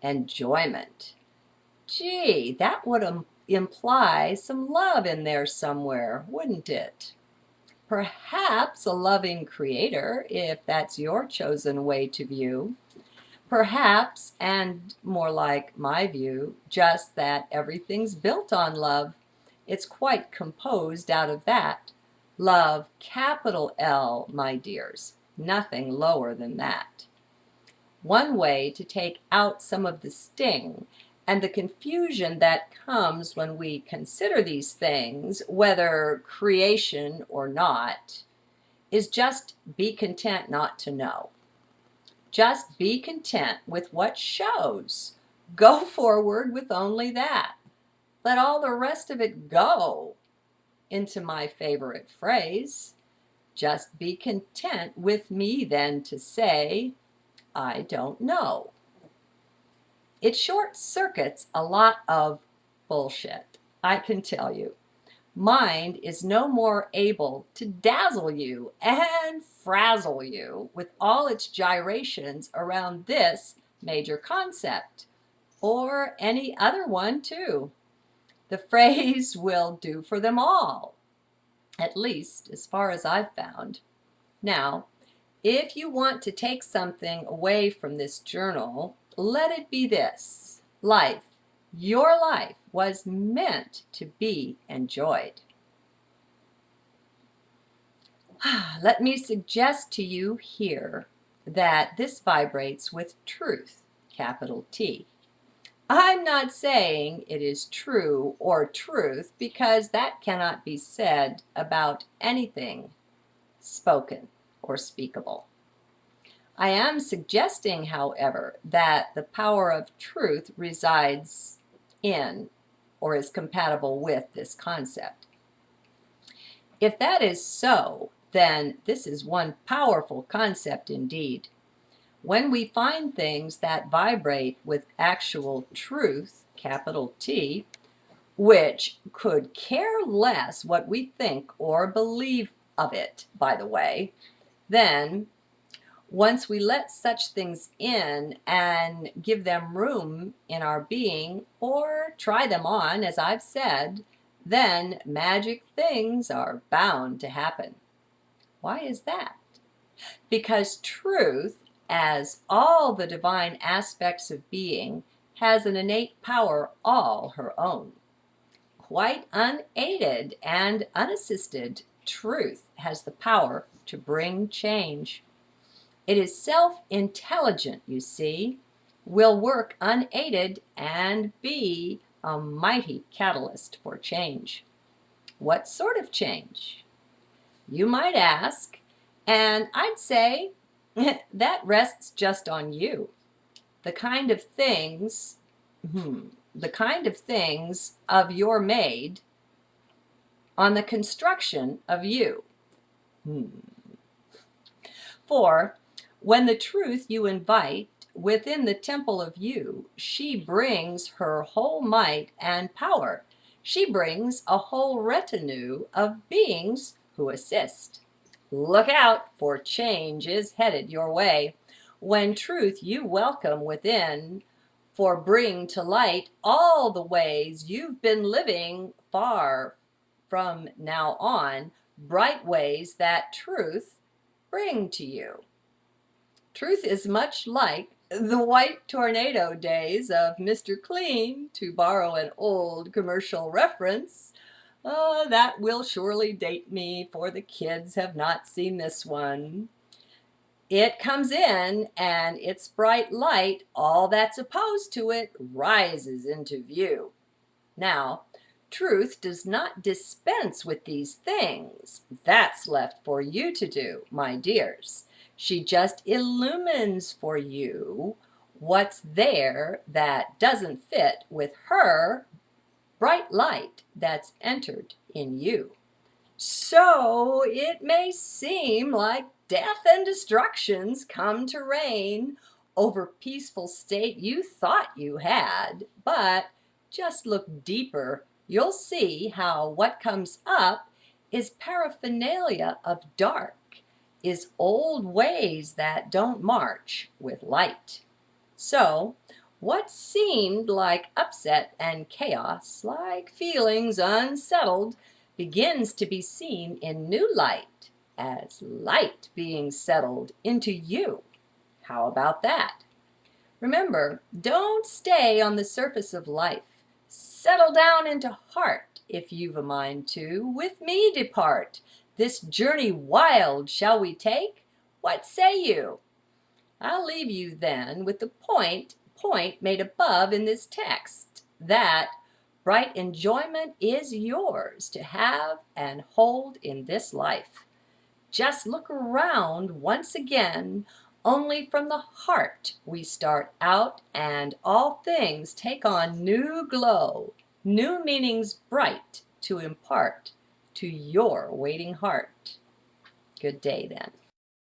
enjoyment. Gee, that would imply some love in there somewhere, wouldn't it? Perhaps a loving creator, if that's your chosen way to view. Perhaps, and more like my view, just that everything's built on love. It's quite composed out of that. Love, capital L, my dears. Nothing lower than that. One way to take out some of the sting and the confusion that comes when we consider these things, whether creation or not, is just be content not to know. Just be content with what shows. Go forward with only that. Let all the rest of it go. Into my favorite phrase, just be content with me then to say, I don't know. It short circuits a lot of bullshit, I can tell you. Mind is no more able to dazzle you and frazzle you with all its gyrations around this major concept, or any other one too. The phrase will do for them all, at least as far as I've found. Now, if you want to take something away from this journal, let it be this: life, your life, was meant to be enjoyed. Let me suggest to you here that this vibrates with truth, capital T. I'm not saying it is true or truth, because that cannot be said about anything spoken or speakable. I am suggesting, however, that the power of truth resides in or is compatible with this concept. If that is so, then this is one powerful concept indeed. When we find things that vibrate with actual truth, capital T, which could care less what we think or believe of it, by the way, then once we let such things in and give them room in our being, or try them on, as I've said, then magic things are bound to happen. Why is that? Because truth, as all the divine aspects of being, has an innate power all her own. Quite unaided and unassisted, truth has the power to bring change. It is self-intelligent, you see, will work unaided and be a mighty catalyst for change. What sort of change? You might ask, and I'd say that rests just on you. The kind of things, of your made on the construction of you. For when the truth you invite within the temple of you, she brings her whole might and power. She brings a whole retinue of beings who assist. Look out, for change is headed your way. When truth you welcome within, for bring to light all the ways you've been living far from now on, bright ways that truth bring to you. Truth is much like the white tornado days of Mr. Clean, to borrow an old commercial reference. That will surely date me, for the kids have not seen this one. It comes in, and its bright light, all that's opposed to it, rises into view. Now, truth does not dispense with these things. That's left for you to do, my dears. She just illumines for you what's there that doesn't fit with her bright light that's entered in you. So it may seem like death and destructions come to reign over peaceful state you thought you had, but just look deeper. You'll see how what comes up is paraphernalia of dark, is old ways that don't march with light. So What seemed like upset and chaos, like feelings unsettled, begins to be seen in new light as light being settled into you. How about that? Remember, don't stay on the surface of life. Settle down into heart, if you've a mind to. With me depart. This journey wild shall we take? What say you? I'll leave you then with the point made above in this text, that bright enjoyment is yours to have and hold in this life. Just look around once again. Only from the heart we start out, and all things take on new glow, new meanings bright to impart to your waiting heart. Good day then.